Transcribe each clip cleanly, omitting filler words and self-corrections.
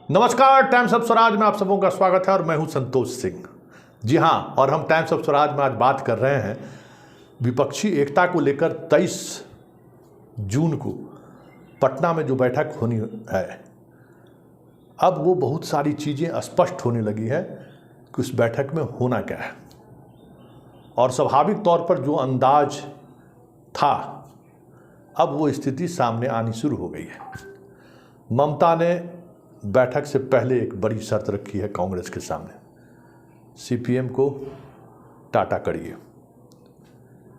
नमस्कार, times of Swaraj में आप सबों का स्वागत है और मैं हूं संतोष सिंह। जी हां, और हम टाइम्स ऑफ स्वराज में आज बात कर रहे हैं विपक्षी एकता को लेकर 23 जून को पटना में जो बैठक होनी है। अब वो बहुत सारी चीज़ें स्पष्ट होने लगी है कि उस बैठक में होना क्या है, और स्वाभाविक तौर पर जो अंदाज था अब वो स्थिति सामने आनी शुरू हो गई है। ममता ने बैठक से पहले एक बड़ी शर्त रखी है कांग्रेस के सामने, सीपीएम को टाटा करिए,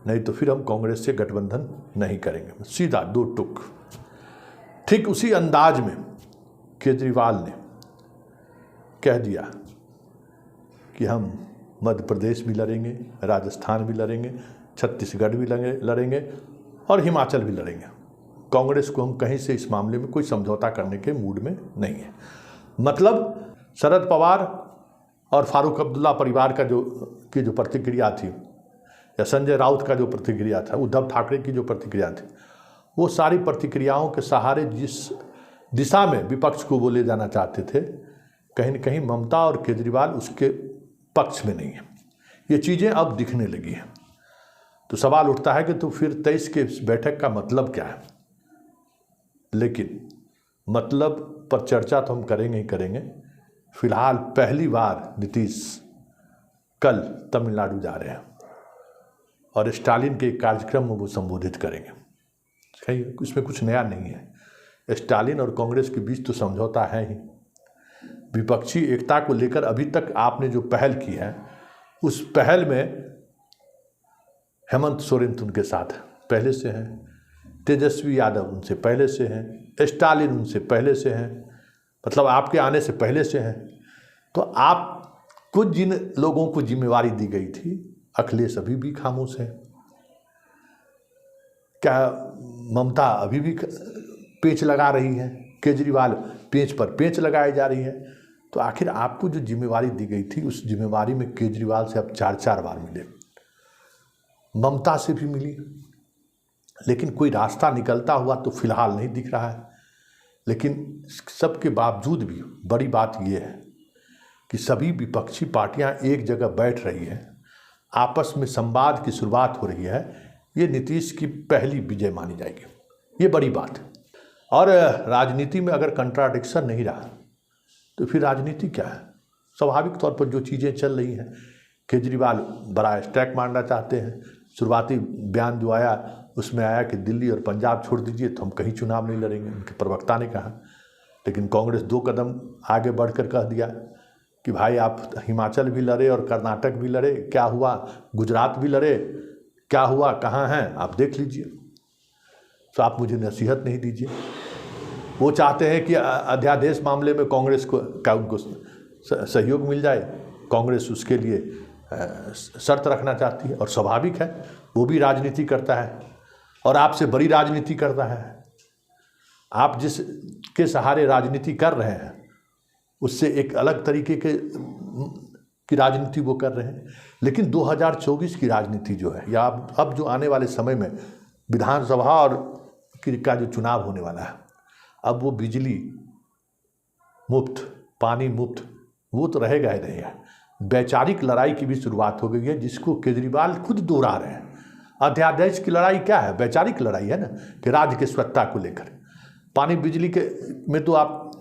नहीं तो फिर हम कांग्रेस से गठबंधन नहीं करेंगे। सीधा दो टुक। ठीक उसी अंदाज में केजरीवाल ने कह दिया कि हम मध्य प्रदेश भी लड़ेंगे, राजस्थान भी लड़ेंगे, छत्तीसगढ़ भी लड़ेंगे और हिमाचल भी लड़ेंगे। कांग्रेस को हम कहीं से इस मामले में कोई समझौता करने के मूड में नहीं है। मतलब शरद पवार और फारूक अब्दुल्ला परिवार का जो प्रतिक्रिया थी, या संजय राउत का जो प्रतिक्रिया था, उद्धव ठाकरे की जो प्रतिक्रिया थी, वो सारी प्रतिक्रियाओं के सहारे जिस दिशा में विपक्ष को वो ले जाना चाहते थे, कहीं न कहीं ममता और केजरीवाल उसके पक्ष में नहीं है। ये चीज़ें अब दिखने लगी हैं। तो सवाल उठता है कि तो फिर 23 के इस बैठक का मतलब क्या है। लेकिन मतलब पर चर्चा तो हम करेंगे ही करेंगे। फिलहाल पहली बार नीतीश कल तमिलनाडु जा रहे हैं और स्टालिन के कार्यक्रम में वो संबोधित करेंगे। कहीं इसमें कुछ नया नहीं है। स्टालिन और कांग्रेस के बीच तो समझौता है ही। विपक्षी एकता को लेकर अभी तक आपने जो पहल की है, उस पहल में हेमंत सोरेन उनके साथ पहले से हैं, तेजस्वी यादव उनसे पहले से हैं, स्टालिन उनसे पहले से हैं, मतलब आपके आने से पहले से हैं। तो आपको जिन लोगों को जिम्मेवारी दी गई थी, अखिलेश अभी भी खामोश है। क्या ममता अभी भी पेंच लगा रही है, केजरीवाल पेंच पर पेंच लगाई जा रही है। तो आखिर आपको जो जिम्मेवारी दी गई थी, उस जिम्मेवारी में केजरीवाल से अब 4 बार मिले, ममता से भी मिली, लेकिन कोई रास्ता निकलता हुआ तो फिलहाल नहीं दिख रहा है। लेकिन सबके बावजूद भी बड़ी बात यह है कि सभी विपक्षी पार्टियां एक जगह बैठ रही हैं, आपस में संवाद की शुरुआत हो रही है। ये नीतीश की पहली विजय मानी जाएगी, ये बड़ी बात है। और राजनीति में अगर कंट्राडिक्शन नहीं रहा तो फिर राजनीति क्या है। स्वाभाविक तौर पर जो चीज़ें चल रही हैं, केजरीवाल बड़ा स्ट्राइक मारना चाहते हैं। शुरुआती बयान जो आया उसमें आया कि दिल्ली और पंजाब छोड़ दीजिए तो हम कहीं चुनाव नहीं लड़ेंगे, उनके प्रवक्ता ने कहा। लेकिन कांग्रेस 2 कदम आगे बढ़कर कह दिया कि भाई आप हिमाचल भी लड़े और कर्नाटक भी लड़े, क्या हुआ, गुजरात भी लड़े, क्या हुआ, कहाँ हैं आप देख लीजिए। तो आप मुझे नसीहत नहीं दीजिए। वो चाहते हैं कि अध्यादेश मामले में कांग्रेस को उनको सहयोग मिल जाए। कांग्रेस उसके लिए शर्त रखना चाहती है, और स्वाभाविक है, वो भी राजनीति करता है और आपसे बड़ी राजनीति करता है। आप जिसके सहारे राजनीति कर रहे हैं उससे एक अलग तरीके की राजनीति वो कर रहे हैं। लेकिन 2024 की राजनीति जो है, या अब जो आने वाले समय में विधानसभा और का जो चुनाव होने वाला है, अब वो बिजली मुफ्त, पानी मुफ्त, वो तो रहेगा ही रहेगा। वैचारिक लड़ाई की भी शुरुआत हो गई है, जिसको केजरीवाल खुद दोहरा रहे हैं। अध्यादेश की लड़ाई क्या है? वैचारिक लड़ाई है ना, कि राज्य के स्वच्छता को लेकर। पानी बिजली के में तो आप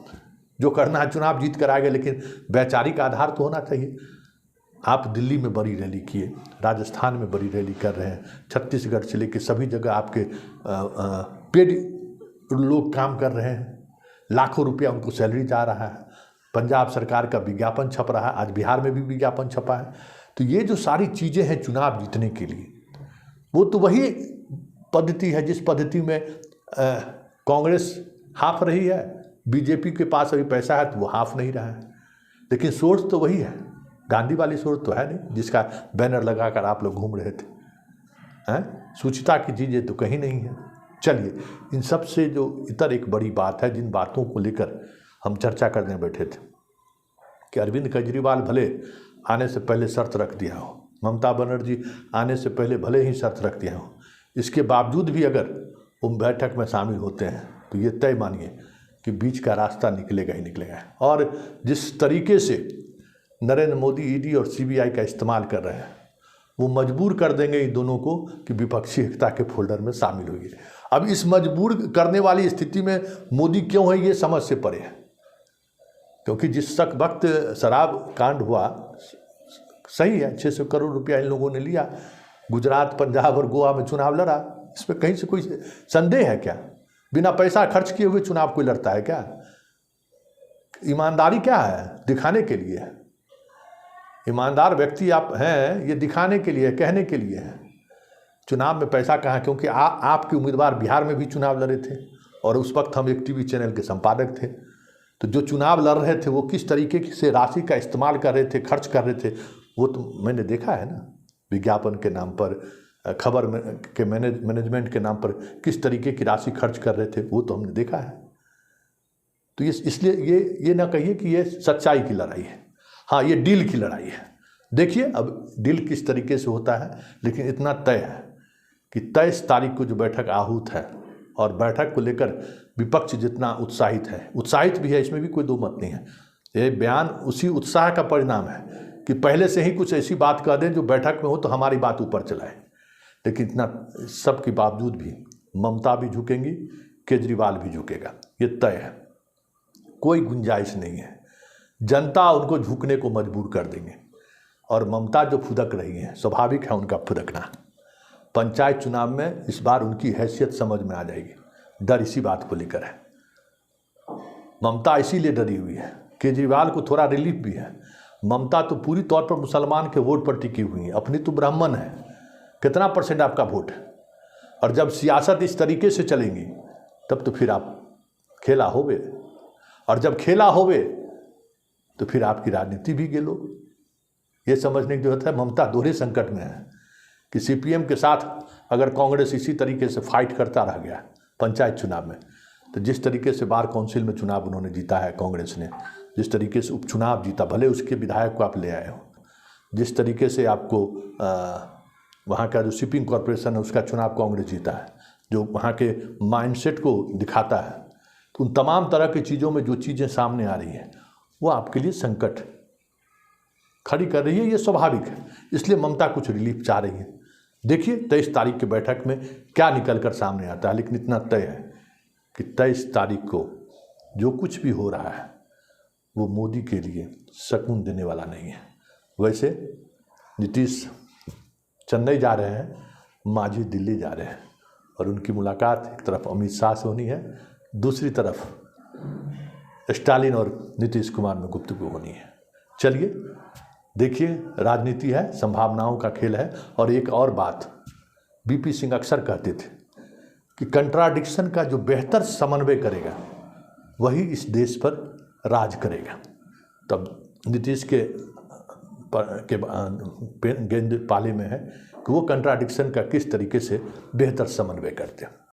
जो करना है चुनाव जीत कर आएंगे, लेकिन वैचारिक आधार तो होना चाहिए। आप दिल्ली में बड़ी रैली किए, राजस्थान में बड़ी रैली कर रहे हैं, छत्तीसगढ़ से लेकर सभी जगह आपके पेड लोग काम कर रहे हैं, लाखों रुपया उनको सैलरी जा रहा है, पंजाब सरकार का विज्ञापन छप रहा है, आज बिहार में भी विज्ञापन छपा है। तो ये जो सारी चीज़ें हैं चुनाव जीतने के लिए, वो तो वही पद्धति है जिस पद्धति में कांग्रेस हाफ रही है। बीजेपी के पास अभी पैसा है तो वो हाफ नहीं रहा है, लेकिन सोर्स तो वही है। गांधी वाली सोर्स तो है नहीं जिसका बैनर लगाकर आप लोग घूम रहे थे। सूचिता की चीज़ें तो कहीं नहीं है। चलिए, इन सब से जो इतर एक बड़ी बात है, जिन बातों को लेकर हम चर्चा करने बैठे थे, कि अरविंद केजरीवाल भले आने से पहले शर्त रख दिया हो, ममता बनर्जी आने से पहले भले ही शर्त रख दिया हो, इसके बावजूद भी अगर वो बैठक में शामिल होते हैं तो ये तय मानिए कि कि बीच का रास्ता निकलेगा ही निकलेगा। और जिस तरीके से नरेंद्र मोदी ईडी और सीबीआई का इस्तेमाल कर रहे हैं, वो मजबूर कर देंगे इन दोनों को कि विपक्षी एकता के फोल्डर में शामिल होइए। अब इस मजबूर करने वाली स्थिति में मोदी क्यों है, ये समझ से परे है। क्योंकि जिस वक्त शराब कांड हुआ, सही है, 600 करोड़ रुपया इन लोगों ने लिया, गुजरात, पंजाब और गोवा में चुनाव लड़ा, इसमें कहीं से कोई संदेह है क्या? बिना पैसा खर्च किए हुए चुनाव कोई लड़ता है क्या? ईमानदारी क्या है? दिखाने के लिए। ईमानदार व्यक्ति आप हैं, ये दिखाने के लिए, कहने के लिए है। चुनाव में पैसा कहाँ? क्योंकि आपके उम्मीदवार बिहार में भी चुनाव लड़े थे और उस वक्त हम एक टीवी चैनल के संपादक थे। तो जो चुनाव लड़ रहे थे वो किस तरीके से राशि का इस्तेमाल कर रहे थे, खर्च कर रहे थे, वो तो मैंने देखा है ना। विज्ञापन के नाम पर, खबर के मैनेजमेंट के नाम पर किस तरीके की राशि खर्च कर रहे थे, वो तो हमने देखा है। तो इसलिए ये ना कहिए कि ये सच्चाई की लड़ाई है। हाँ, ये डील की लड़ाई है। देखिए अब डील किस तरीके से होता है, लेकिन इतना तय है कि 23 तारीख को जो बैठक आहूत है, और बैठक को लेकर विपक्ष जितना उत्साहित है, उत्साहित भी है, इसमें भी कोई दो मत नहीं है। ये बयान उसी उत्साह का परिणाम है कि पहले से ही कुछ ऐसी बात कह दें जो बैठक में हो तो हमारी बात ऊपर चलाए। लेकिन इतना सब के बावजूद भी ममता भी झुकेंगी, केजरीवाल भी झुकेगा, ये तय है, कोई गुंजाइश नहीं है। जनता उनको झुकने को मजबूर कर देंगे। और ममता जो फुदक रही है, स्वाभाविक है उनका फुदकना। पंचायत चुनाव में इस बार उनकी हैसियत समझ में आ जाएगी। डर इसी बात को लेकर है। ममता इसीलिए डरी हुई है। केजरीवाल को थोड़ा रिलीफ भी है। ममता तो पूरी तौर पर मुसलमान के वोट पर टिकी हुई है, अपनी तो ब्राह्मण है। कितना % आपका वोट है? और जब सियासत इस तरीके से चलेंगी तब तो फिर आप खेला होवे, और जब खेला होवे तो फिर आपकी राजनीति भी गेलो। ये समझने की जरूरत है। ममता दोहरे संकट में है कि सीपीएम के साथ अगर कांग्रेस इसी तरीके से फाइट करता रह गया पंचायत चुनाव में, तो जिस तरीके से बार काउंसिल में चुनाव उन्होंने जीता है कांग्रेस ने, जिस तरीके से उपचुनाव जीता, भले उसके विधायक को आप ले आए हो, जिस तरीके से आपको वहाँ का जो शिपिंग कॉरपोरेशन है उसका चुनाव कांग्रेस जीता है, जो वहाँ के माइंडसेट को दिखाता है, तो उन तमाम तरह की चीज़ों में जो चीज़ें सामने आ रही हैं वो आपके लिए संकट खड़ी कर रही है। ये स्वाभाविक है, इसलिए ममता कुछ रिलीफ चाह रही है। देखिए 23 तारीख की बैठक में क्या निकल कर सामने आता है। लेकिन इतना तय है कि 23 तारीख को जो कुछ भी हो रहा है वो मोदी के लिए सुकून देने वाला नहीं है। वैसे नीतीश चेन्नई जा रहे हैं, मांझी दिल्ली जा रहे हैं, और उनकी मुलाकात एक तरफ अमित शाह से होनी है, दूसरी तरफ स्टालिन और नीतीश कुमार में गुफ्तगू होनी है। चलिए देखिए, राजनीति है, संभावनाओं का खेल है। और एक और बात, बीपी सिंह अक्सर कहते थे कि कंट्राडिक्शन का जो बेहतर समन्वय करेगा वही इस देश पर राज करेगा। तब नीतीश के गेंद पाले में है कि वो कंट्राडिक्शन का किस तरीके से बेहतर समन्वय करते हैं।